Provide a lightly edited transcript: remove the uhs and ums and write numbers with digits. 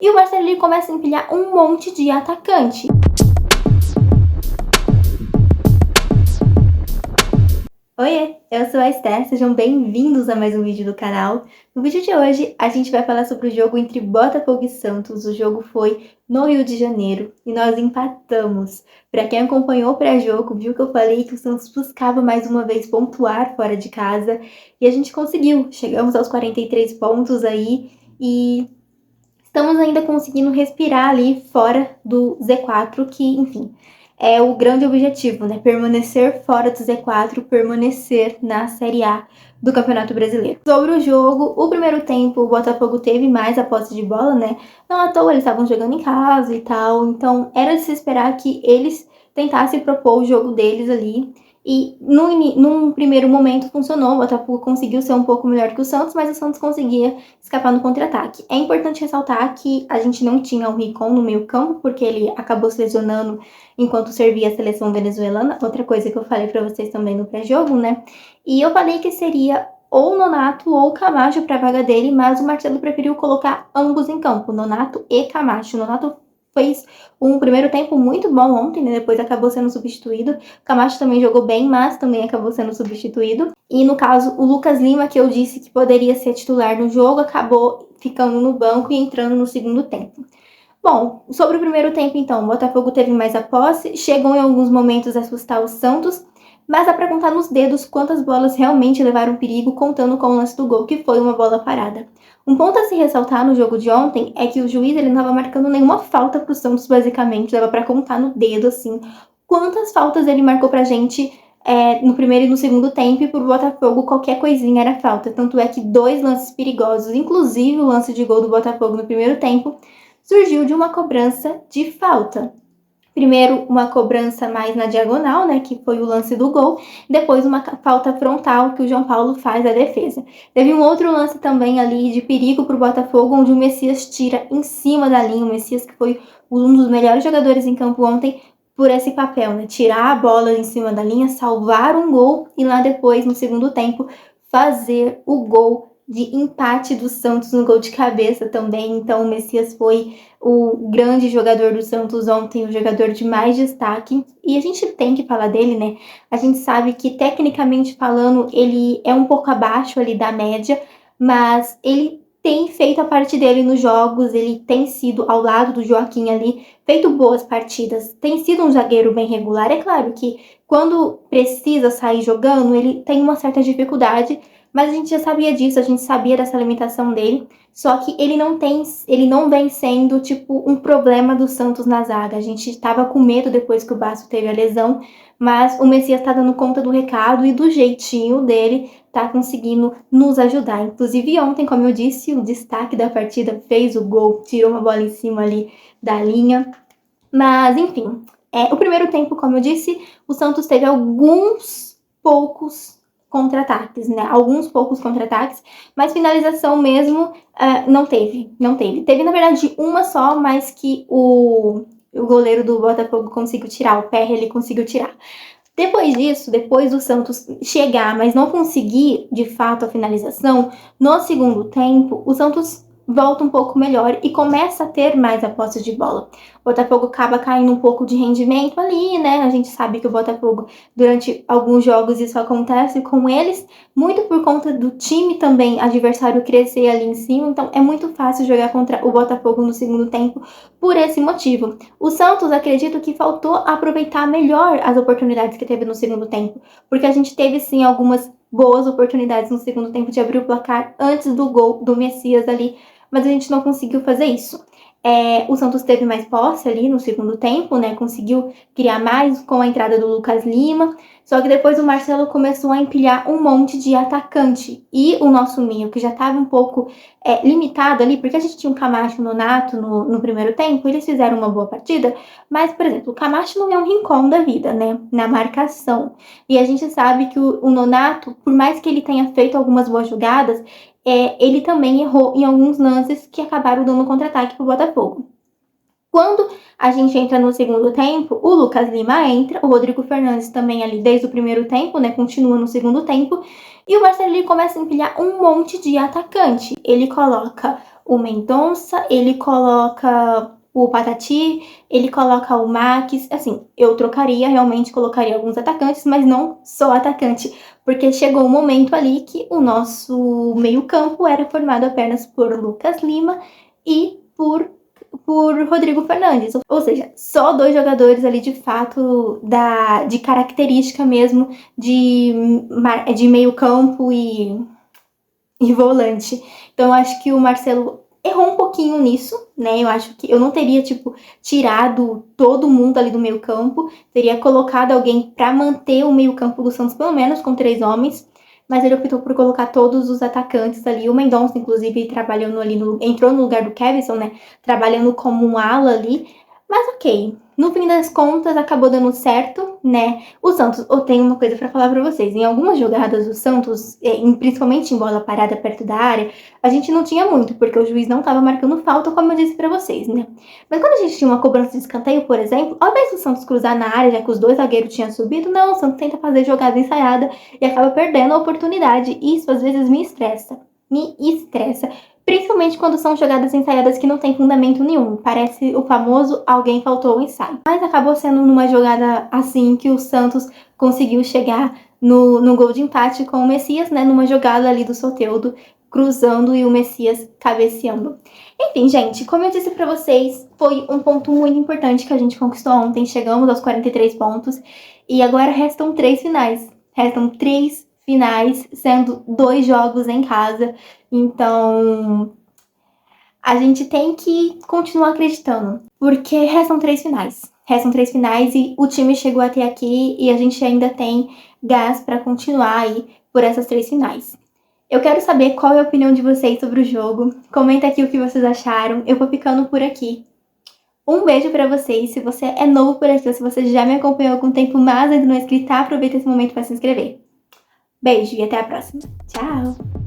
E o Marcelo ele começa a empilhar um monte de atacante. Oiê, eu sou a Esther, sejam bem-vindos a mais um vídeo do canal. No vídeo de hoje, a gente vai falar sobre o jogo entre Botafogo e Santos. O jogo foi no Rio de Janeiro e nós empatamos. Para quem acompanhou o pré-jogo, viu que eu falei que o Santos buscava mais uma vez pontuar fora de casa e a gente conseguiu. Chegamos aos 43 pontos aí e estamos ainda conseguindo respirar ali fora do Z4, que, enfim, é o grande objetivo, né? Permanecer fora do Z4, permanecer na Série A do Campeonato Brasileiro. Sobre o jogo, o primeiro tempo, o Botafogo teve mais a posse de bola, né? Não à toa, eles estavam jogando em casa e tal, então era de se esperar que eles tentassem propor o jogo deles ali. E num primeiro momento funcionou, o Botafogo conseguiu ser um pouco melhor que o Santos, mas o Santos conseguia escapar no contra-ataque. É importante ressaltar que a gente não tinha o Rincon no meio campo, porque ele acabou se lesionando enquanto servia a seleção venezuelana, outra coisa que eu falei para vocês também no pré-jogo, né? E eu falei que seria ou o Nonato ou o Camacho para a vaga dele, mas o Marcelo preferiu colocar ambos em campo, Nonato e Camacho. O Nonato fez um primeiro tempo muito bom ontem, né? Depois acabou sendo substituído. O Camacho também jogou bem, mas também acabou sendo substituído. E no caso, o Lucas Lima, que eu disse que poderia ser titular no jogo, acabou ficando no banco e entrando no segundo tempo. Bom, sobre o primeiro tempo, então, o Botafogo teve mais a posse, chegou em alguns momentos a assustar o Santos, mas dá para contar nos dedos quantas bolas realmente levaram perigo, contando com o lance do gol, que foi uma bola parada. Um ponto a se ressaltar no jogo de ontem é que o juiz ele não estava marcando nenhuma falta pro Santos, basicamente, dava para contar no dedo, assim, quantas faltas ele marcou pra gente no primeiro e no segundo tempo, e pro Botafogo qualquer coisinha era falta. Tanto é que 2 lances perigosos, inclusive o lance de gol do Botafogo no primeiro tempo, surgiu de uma cobrança de falta. Primeiro, uma cobrança mais na diagonal, né, que foi o lance do gol. Depois, uma falta frontal que o João Paulo faz à defesa. Teve um outro lance também ali de perigo para o Botafogo, onde o Messias tira em cima da linha. O Messias, que foi um dos melhores jogadores em campo ontem, por esse papel, né? Tirar a bola em cima da linha, salvar um gol e lá depois, no segundo tempo, fazer o gol de empate do Santos no gol de cabeça também. Então, o Messias foi o grande jogador do Santos ontem, o jogador de mais destaque. E a gente tem que falar dele, né? A gente sabe que, tecnicamente falando, ele é um pouco abaixo ali da média, mas ele tem feito a parte dele nos jogos, ele tem sido, ao lado do Joaquim ali, feito boas partidas. Tem sido um zagueiro bem regular. É claro que, quando precisa sair jogando, ele tem uma certa dificuldade, mas a gente já sabia disso, a gente sabia dessa limitação dele, só que ele não vem sendo, tipo, um problema do Santos na zaga. A gente estava com medo depois que o Basso teve a lesão, mas o Messias tá dando conta do recado e do jeitinho dele tá conseguindo nos ajudar. Inclusive ontem, como eu disse, o destaque da partida fez o gol, tirou uma bola em cima ali da linha. Mas, enfim, o primeiro tempo, como eu disse, o Santos teve alguns poucos contra-ataques, né? Alguns poucos contra-ataques, mas finalização mesmo não teve. Teve, na verdade, uma só, mas que o goleiro do Botafogo conseguiu tirar, o Perry ele conseguiu tirar. Depois disso, depois do Santos chegar, mas não conseguir de fato a finalização, no segundo tempo, o Santos volta um pouco melhor e começa a ter mais a posse de bola. O Botafogo acaba caindo um pouco de rendimento ali, né? A gente sabe que o Botafogo, durante alguns jogos, isso acontece com eles, muito por conta do time também, adversário crescer ali em cima, então é muito fácil jogar contra o Botafogo no segundo tempo por esse motivo. O Santos, acredito que faltou aproveitar melhor as oportunidades que teve no segundo tempo, porque a gente teve sim algumas boas oportunidades no segundo tempo de abrir o placar antes do gol do Messias ali, mas a gente não conseguiu fazer isso. O Santos teve mais posse ali no segundo tempo, né? Conseguiu criar mais com a entrada do Lucas Lima. Só que depois o Marcelo começou a empilhar um monte de atacante. E o nosso meio, que já estava um pouco limitado ali, porque a gente tinha um Camacho e um Nonato no primeiro tempo, eles fizeram uma boa partida. Mas, por exemplo, o Camacho não é um Rincon da vida, né? Na marcação. E a gente sabe que o Nonato, por mais que ele tenha feito algumas boas jogadas, ele também errou em alguns lances que acabaram dando contra-ataque pro Botafogo. Quando a gente entra no segundo tempo, o Lucas Lima entra, o Rodrigo Fernandes também ali desde o primeiro tempo, né, continua no segundo tempo, e o Marcelo ele começa a empilhar um monte de atacante. Ele coloca o Mendonça, ele coloca o Patati, ele coloca o Max, assim, eu trocaria, realmente colocaria alguns atacantes, mas não só atacante, porque chegou um momento ali que o nosso meio-campo era formado apenas por Lucas Lima e por Rodrigo Fernandes. Ou seja, só 2 jogadores ali de fato de característica mesmo de meio campo e volante. Então eu acho que o Marcelo errou um pouquinho nisso, né? Eu acho que eu não teria, tipo, tirado todo mundo ali do meio campo, teria colocado alguém para manter o meio campo do Santos pelo menos com 3 homens, mas ele optou por colocar todos os atacantes ali. O Mendonça, inclusive, trabalhando ali, entrou no lugar do Kevson, né? Trabalhando como um ala ali. Mas ok, no fim das contas acabou dando certo, né? O Santos, eu tenho uma coisa para falar para vocês. Em algumas jogadas do Santos, principalmente em bola parada perto da área, a gente não tinha muito, porque o juiz não estava marcando falta, como eu disse para vocês, né? Mas quando a gente tinha uma cobrança de escanteio, por exemplo, ao invés do Santos cruzar na área, já que os 2 zagueiros tinham subido, não, o Santos tenta fazer jogada ensaiada e acaba perdendo a oportunidade. Isso às vezes me estressa. Me estressa. Principalmente quando são jogadas ensaiadas que não tem fundamento nenhum. Parece o famoso alguém faltou o ensaio. Mas acabou sendo numa jogada assim que o Santos conseguiu chegar no gol de empate com o Messias, né? Numa jogada ali do Soteldo cruzando e o Messias cabeceando. Enfim, gente, como eu disse pra vocês, foi um ponto muito importante que a gente conquistou ontem. Chegamos aos 43 pontos e agora restam 3 finais. Restam 3 finais, sendo 2 jogos em casa. Então, a gente tem que continuar acreditando, porque restam 3 finais. Restam 3 finais e o time chegou até aqui e a gente ainda tem gás para continuar aí por essas 3 finais. Eu quero saber qual é a opinião de vocês sobre o jogo. Comenta aqui o que vocês acharam. Eu vou ficando por aqui. Um beijo pra vocês. Se você é novo por aqui ou se você já me acompanhou há algum tempo, mas ainda não é inscrito, aproveita esse momento para se inscrever. Beijo e até a próxima. Tchau!